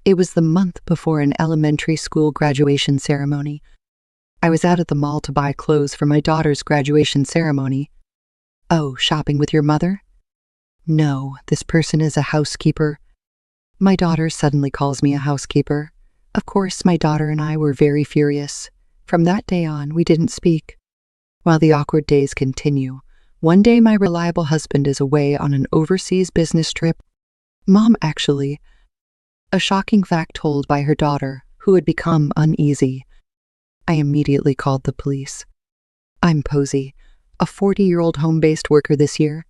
It was the month before an elementary school graduation ceremony. I was out at the mall to buy clothes for my daughter's graduation ceremony. Oh, shopping with your mother? No, this person is a housekeeper. My daughter suddenly calls me a housekeeper. Of course, my daughter and I were very furious. From that day on, we didn't speak. While the awkward days continue, one day my reliable husband is away on an overseas business trip. Mom, actually. A shocking fact told by her daughter, who had become uneasy. I immediately called the police. I'm Posey, a 40-year-old home-based worker this year.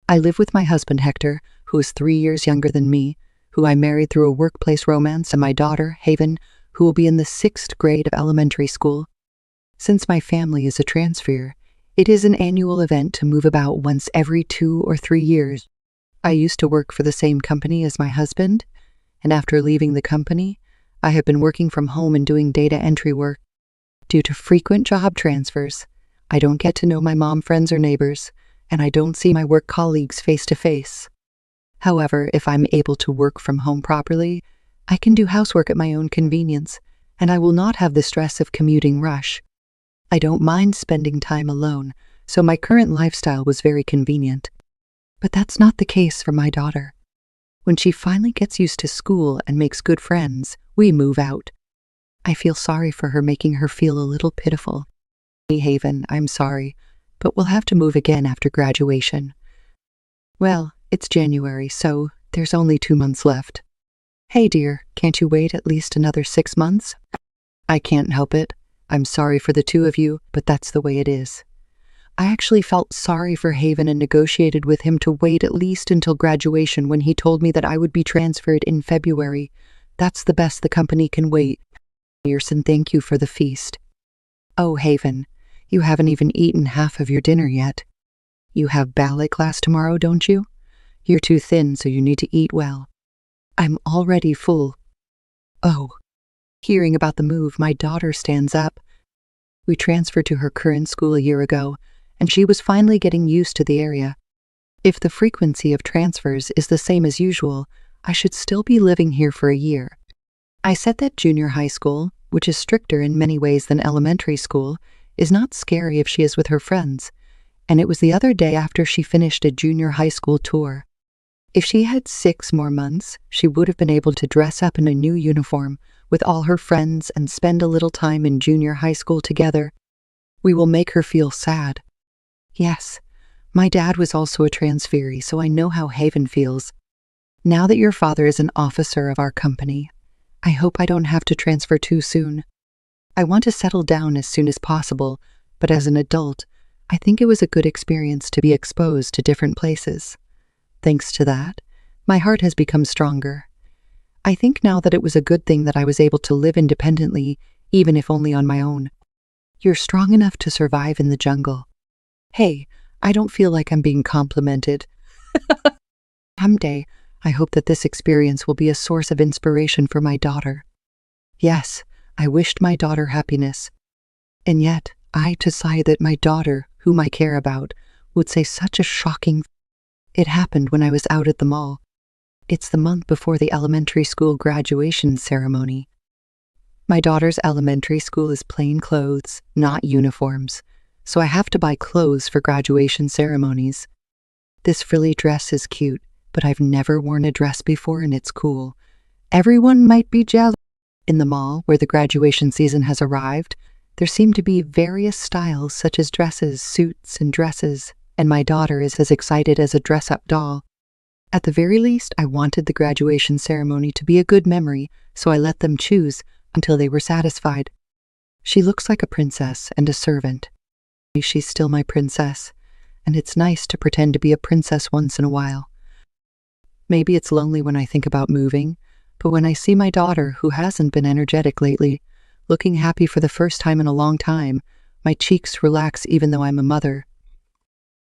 I live with my husband Hector, who is 3 years younger than me, who I married through a workplace romance, and my daughter, Haven, who will be in the 6th grade of elementary school. Since my family is a transfer, it is an annual event to move about once every 2 or 3 years. I used to work for the same company as my husband, and after leaving the company, I have been working from home and doing data entry work. Due to frequent job transfers, I don't get to know my mom friends or neighbors, and I don't see my work colleagues face to face. However, if I'm able to work from home properly, I can do housework at my own convenience, and I will not have the stress of commuting rush. I don't mind spending time alone, so my current lifestyle was very convenient. But that's not the case for my daughter. When she finally gets used to school and makes good friends, we move out. I feel sorry for her, making her feel a little pitiful. Hey, Haven, I'm sorry, but we'll have to move again after graduation. Well, it's January, so there's only 2 months left. Hey dear, can't you wait at least another 6 months? I can't help it. I'm sorry for the two of you, but that's the way it is. I actually felt sorry for Haven and negotiated with him to wait at least until graduation when he told me that I would be transferred in February. That's the best the company can wait. Pearson, thank you for the feast. Oh, Haven, you haven't even eaten half of your dinner yet. You have ballet class tomorrow, don't you? You're too thin, so you need to eat well. I'm already full. Oh. Hearing about the move, my daughter stands up. We transferred to her current school a year ago, and she was finally getting used to the area. If the frequency of transfers is the same as usual, I should still be living here for a year. I said that junior high school, which is stricter in many ways than elementary school, is not scary if she is with her friends, and it was the other day after she finished a junior high school tour. If she had 6 more months, she would have been able to dress up in a new uniform with all her friends and spend a little time in junior high school together. We will make her feel sad. Yes, my dad was also a transferee, so I know how Haven feels. Now that your father is an officer of our company, I hope I don't have to transfer too soon. I want to settle down as soon as possible, but as an adult, I think it was a good experience to be exposed to different places. Thanks to that, my heart has become stronger. I think now that it was a good thing that I was able to live independently, even if only on my own. You're strong enough to survive in the jungle. Hey, I don't feel like I'm being complimented. Someday, I hope that this experience will be a source of inspiration for my daughter. Yes, I wished my daughter happiness. And yet, I decided that my daughter, whom I care about, would say such a shocking thing. It happened when I was out at the mall. It's the month before the elementary school graduation ceremony. My daughter's elementary school is plain clothes, not uniforms, so I have to buy clothes for graduation ceremonies. This frilly dress is cute, but I've never worn a dress before and it's cool. Everyone might be jealous. In the mall, where the graduation season has arrived, there seem to be various styles such as dresses, suits, and dresses, and my daughter is as excited as a dress-up doll. At the very least, I wanted the graduation ceremony to be a good memory, so I let them choose until they were satisfied. She looks like a princess and a servant. She's still my princess, and it's nice to pretend to be a princess once in a while. Maybe it's lonely when I think about moving, but when I see my daughter, who hasn't been energetic lately, looking happy for the first time in a long time, my cheeks relax even though I'm a mother.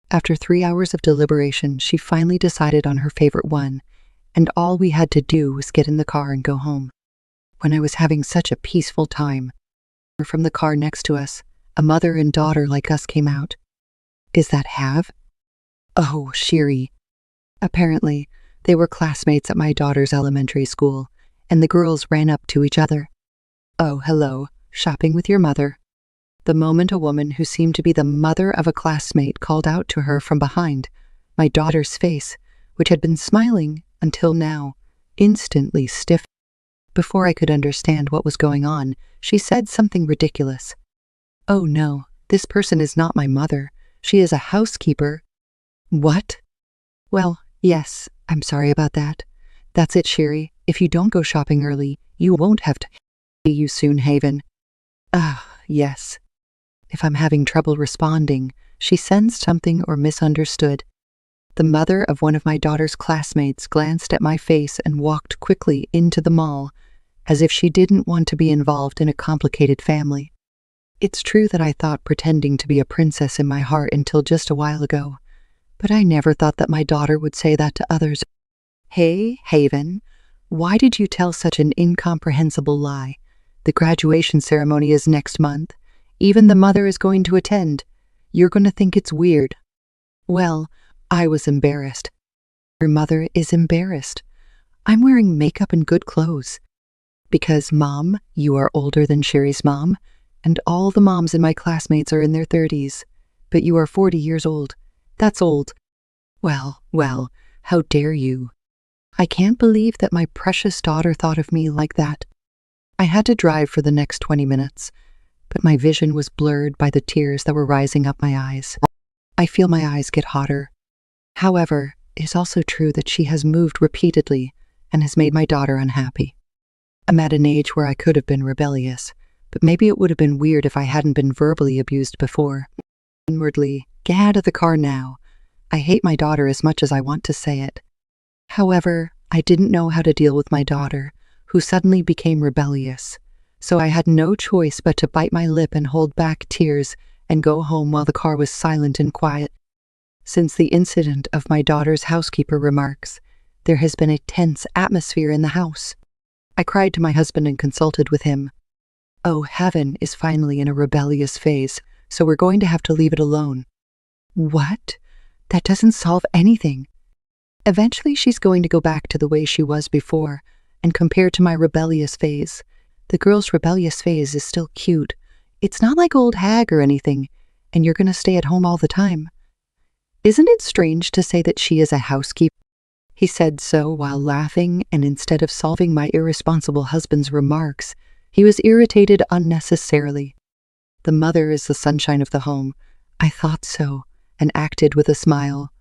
After 3 hours of deliberation, she finally decided on her favorite one, and all we had to do was get in the car and go home. When I was having such a peaceful time, from the car next to us, a mother and daughter like us came out. Is that Have? Oh, Shiri. Apparently, they were classmates at my daughter's elementary school, and the girls ran up to each other. "Oh, hello, shopping with your mother." The moment a woman who seemed to be the mother of a classmate called out to her from behind, my daughter's face, which had been smiling until now, instantly stiffened. Before I could understand what was going on, she said something ridiculous. "Oh no, this person is not my mother. She is a housekeeper." "What?" "Well, yes, I'm sorry about that. That's it, Sherry. If you don't go shopping early, you won't have to see you soon, Haven." "Ah, yes." If I'm having trouble responding, she sensed something or misunderstood. The mother of one of my daughter's classmates glanced at my face and walked quickly into the mall, as if she didn't want to be involved in a complicated family. It's true that I thought pretending to be a princess in my heart until just a while ago, but I never thought that my daughter would say that to others. "Hey, Haven, why did you tell such an incomprehensible lie? The graduation ceremony is next month. Even the mother is going to attend. You're going to think it's weird." Well, I was embarrassed. Her mother is embarrassed. I'm wearing makeup and good clothes. Because, Mom, you are older than Sherry's mom, and all the moms in my classmates are in their 30s. But you are 40 years old. That's old. Well, how dare you? I can't believe that my precious daughter thought of me like that. I had to drive for the next 20 minutes, but my vision was blurred by the tears that were rising up my eyes. I feel my eyes get hotter. However, it is also true that she has moved repeatedly and has made my daughter unhappy. I'm at an age where I could have been rebellious, but maybe it would have been weird if I hadn't been verbally abused before. Inwardly, get out of the car now. I hate my daughter as much as I want to say it. However, I didn't know how to deal with my daughter, who suddenly became rebellious, so I had no choice but to bite my lip and hold back tears and go home while the car was silent and quiet. Since the incident of my daughter's housekeeper remarks, there has been a tense atmosphere in the house. I cried to my husband and consulted with him. "Oh, Heaven is finally in a rebellious phase, so we're going to have to leave it alone." "What? That doesn't solve anything. Eventually she's going to go back to the way she was before, and compared to my rebellious phase, the girl's rebellious phase is still cute. It's not like old hag or anything, and you're going to stay at home all the time. Isn't it strange to say that she is a housekeeper?" He said so while laughing, and instead of solving my irresponsible husband's remarks, he was irritated unnecessarily. "The mother is the sunshine of the home." I thought so, and acted with a smile.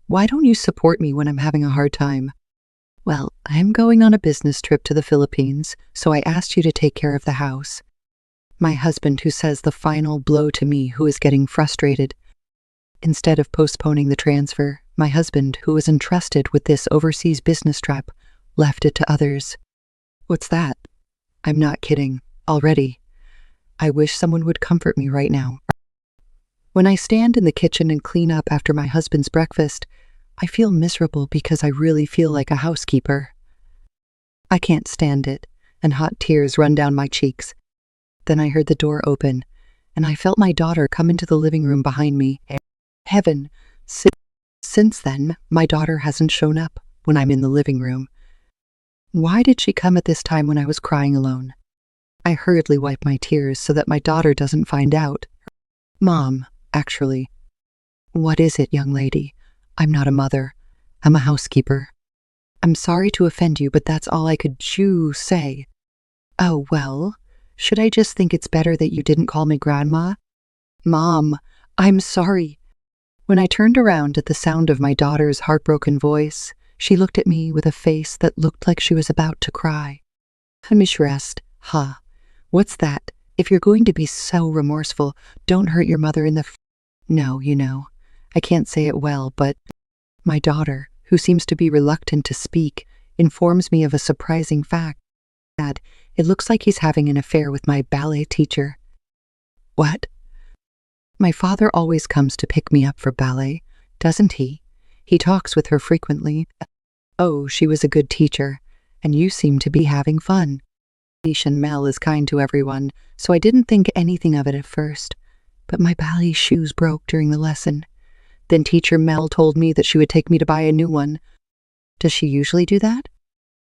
"Why don't you support me when I'm having a hard time?" "Well, I'm going on a business trip to the Philippines, so I asked you to take care of the house." My husband, who says the final blow to me, who is getting frustrated. Instead of postponing the transfer, my husband, who was entrusted with this overseas business trip, left it to others. "What's that?" I'm not kidding. Already. I wish someone would comfort me right now. When I stand in the kitchen and clean up after my husband's breakfast, I feel miserable because I really feel like a housekeeper. I can't stand it, and hot tears run down my cheeks. Then I heard the door open, and I felt my daughter come into the living room behind me. Heaven, since then, my daughter hasn't shown up when I'm in the living room. Why did she come at this time when I was crying alone? I hurriedly wipe my tears so that my daughter doesn't find out. "Mom, actually." "What is it, young lady? I'm not a mother. I'm a housekeeper." "I'm sorry to offend you, but that's all I could say." "Oh, well, should I just think it's better that you didn't call me Grandma?" "Mom, I'm sorry." When I turned around at the sound of my daughter's heartbroken voice, she looked at me with a face that looked like she was about to cry. "Rest, huh? What's that? If you're going to be so remorseful, don't hurt your mother in the No, I can't say it well, but my daughter, who seems to be reluctant to speak, informs me of a surprising fact. Dad, it looks like he's having an affair with my ballet teacher. What? My father always comes to pick me up for ballet, doesn't he? He talks with her frequently. Oh, she was a good teacher, and you seem to be having fun. Mel is kind to everyone, so I didn't think anything of it at first. But my ballet shoes broke during the lesson. Then teacher Mel told me that she would take me to buy a new one. Does she usually do that?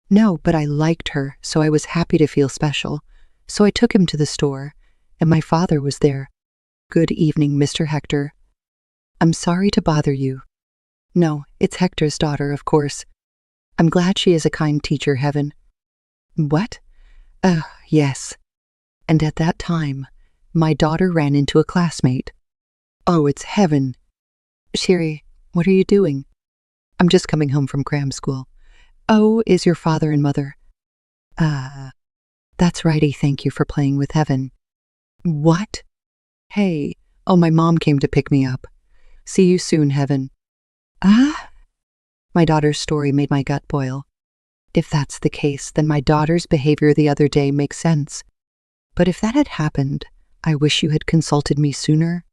No, but I liked her, so I was happy to feel special. So I took him to the store, and my father was there. Good evening, Mr. Hector. I'm sorry to bother you. No, it's Hector's daughter, of course. I'm glad she is a kind teacher, Heaven. What? Yes. And at that time, my daughter ran into a classmate. Oh, it's Heaven. Sherry, what are you doing? I'm just coming home from cram school. Oh, is your father and mother? That's righty, thank you for playing with Heaven. What? Hey, oh, my mom came to pick me up. See you soon, Heaven. My daughter's story made my gut boil. If that's the case, then my daughter's behavior the other day makes sense. But if that had happened, I wish you had consulted me sooner.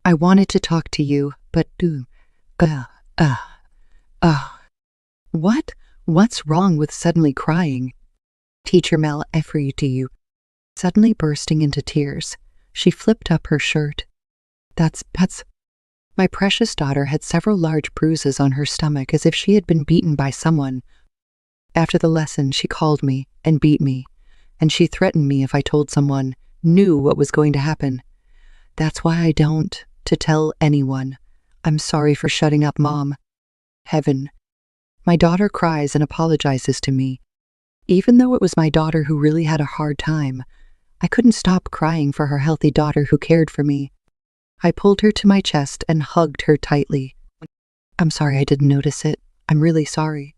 I wanted to talk to you, but What? What's wrong with suddenly crying? Teacher Mel every to you. Suddenly bursting into tears, she flipped up her shirt. That's My precious daughter had several large bruises on her stomach as if she had been beaten by someone. After the lesson, she called me and beat me, and she threatened me if I told someone, knew what was going to happen. That's why I don't, to tell anyone. I'm sorry for shutting up, Mom. Heaven. My daughter cries and apologizes to me. Even though it was my daughter who really had a hard time, I couldn't stop crying for her healthy daughter who cared for me. I pulled her to my chest and hugged her tightly. I'm sorry I didn't notice it. I'm really sorry.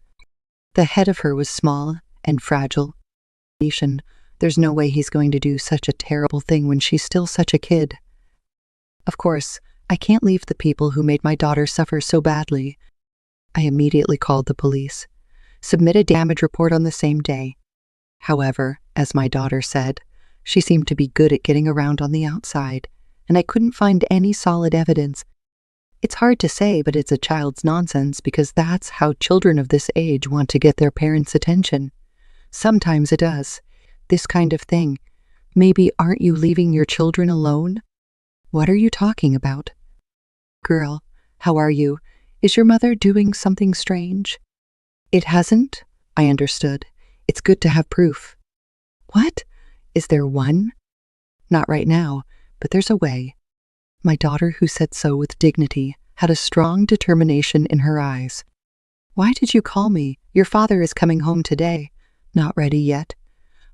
The head of her was small and fragile. There's no way he's going to do such a terrible thing when she's still such a kid. Of course, I can't leave the people who made my daughter suffer so badly. I immediately called the police, submitted a damage report on the same day. However, as my daughter said, she seemed to be good at getting around on the outside, and I couldn't find any solid evidence. It's hard to say, but it's a child's nonsense because that's how children of this age want to get their parents' attention. Sometimes it does. This kind of thing. Maybe aren't you leaving your children alone? What are you talking about? Girl, how are you? Is your mother doing something strange? It hasn't? I understood. It's good to have proof. What? Is there one? Not right now, but there's a way. My daughter, who said so with dignity, had a strong determination in her eyes. Why did you call me? Your father is coming home today. Not ready yet.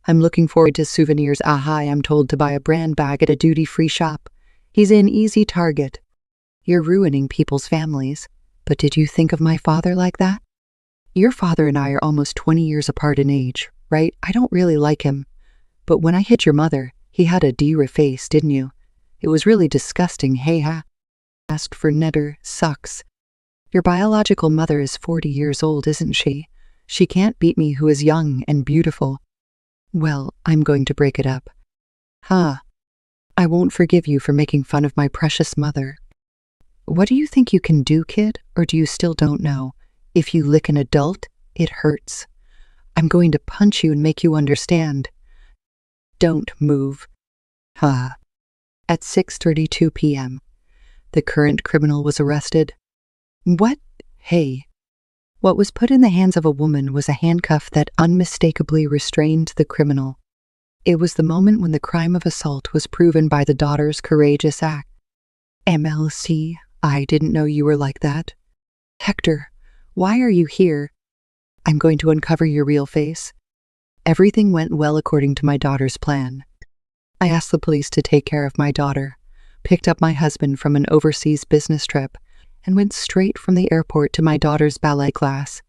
I'm looking forward to souvenirs. I'm told to buy a brand bag at a duty-free shop. He's an easy target. You're ruining people's families. But did you think of my father like that? Your father and I are almost 20 years apart in age, right? I don't really like him. But when I hit your mother, he had a deer face, didn't you? It was really disgusting, hey ha? Asked for netter, sucks. Your biological mother is 40 years old, isn't she? She can't beat me who is young and beautiful. Well, I'm going to break it up. I won't forgive you for making fun of my precious mother. What do you think you can do, kid? Or do you still don't know? If you lick an adult, it hurts. I'm going to punch you and make you understand. Don't move. At 6:32 p.m., the current criminal was arrested. What? Hey. What was put in the hands of a woman was a handcuff that unmistakably restrained the criminal. It was the moment when the crime of assault was proven by the daughter's courageous act. MLC, I didn't know you were like that. Hector, why are you here? I'm going to uncover your real face. Everything went well according to my daughter's plan. I asked the police to take care of my daughter, picked up my husband from an overseas business trip, and went straight from the airport to my daughter's ballet class.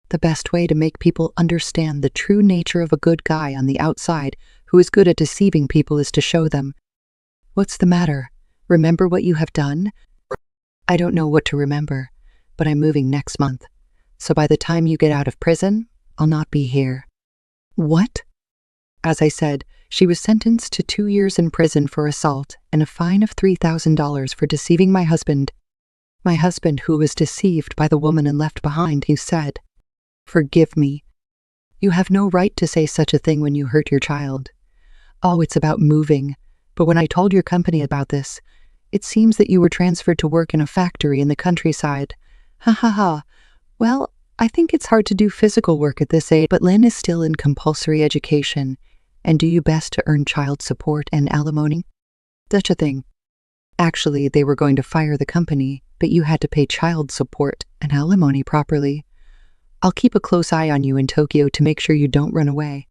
The best way to make people understand the true nature of a good guy on the outside who is good at deceiving people is to show them. What's the matter? Remember what you have done? I don't know what to remember, but I'm moving next month. So by the time you get out of prison, I'll not be here. What? As I said, she was sentenced to 2 years in prison for assault and a fine of $3,000 for deceiving my husband. My husband, who was deceived by the woman and left behind, he said, "Forgive me. You have no right to say such a thing when you hurt your child. Oh, it's about moving. But when I told your company about this, it seems that you were transferred to work in a factory in the countryside. Ha ha ha. Well, I think it's hard to do physical work at this age, but Lynn is still in compulsory education and do you best to earn child support and alimony. Such a thing. Actually, they were going to fire the company, but you had to pay child support and alimony properly. I'll keep a close eye on you in Tokyo to make sure you don't run away.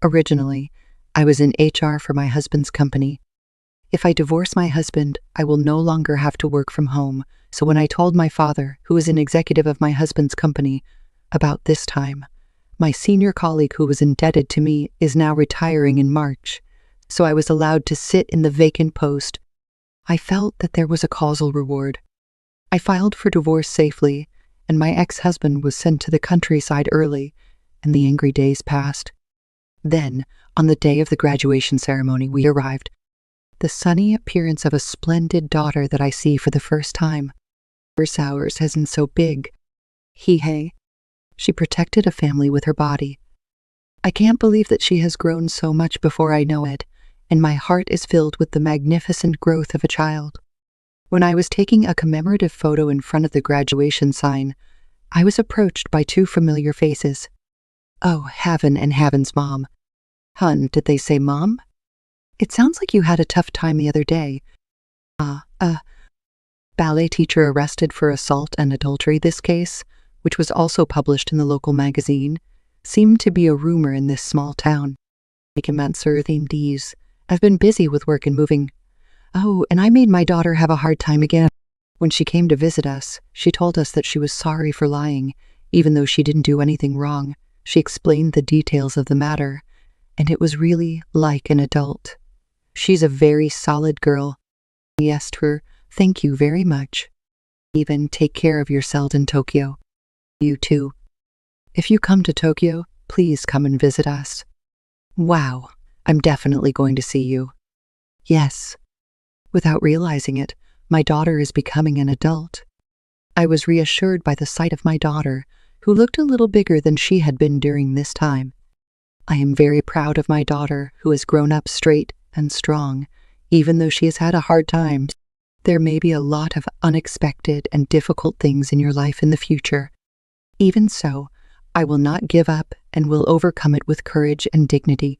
Originally, I was in HR for my husband's company. If I divorce my husband, I will no longer have to work from home, so when I told my father, who is an executive of my husband's company, about this time, my senior colleague who was indebted to me is now retiring in March, so I was allowed to sit in the vacant post. I felt that there was a causal reward. I filed for divorce safely, and my ex-husband was sent to the countryside early, and the angry days passed. Then, on the day of the graduation ceremony, we arrived. The sunny appearance of a splendid daughter that I see for the first time. Ours isn't so big. Hey. She protected a family with her body. I can't believe that she has grown so much before I know it, and my heart is filled with the magnificent growth of a child. When I was taking a commemorative photo in front of the graduation sign, I was approached by two familiar faces. Oh, Haven and Haven's mom. Hun, did they say mom? It sounds like you had a tough time the other day. Ballet teacher arrested for assault and adultery. This case, which was also published in the local magazine, seemed to be a rumor in this small town. I've been busy with work and moving. Oh, and I made my daughter have a hard time again. When she came to visit us, she told us that she was sorry for lying, even though she didn't do anything wrong. She explained the details of the matter, and it was really like an adult. She's a very solid girl. Yes, her. Thank you very much. Even take care of yourself in Tokyo. You too. If you come to Tokyo, please come and visit us. Wow, I'm definitely going to see you. Yes. Without realizing it, my daughter is becoming an adult. I was reassured by the sight of my daughter, who looked a little bigger than she had been during this time. I am very proud of my daughter, who has grown up straight and strong, even though she has had a hard time. There may be a lot of unexpected and difficult things in your life in the future. Even so, I will not give up and will overcome it with courage and dignity.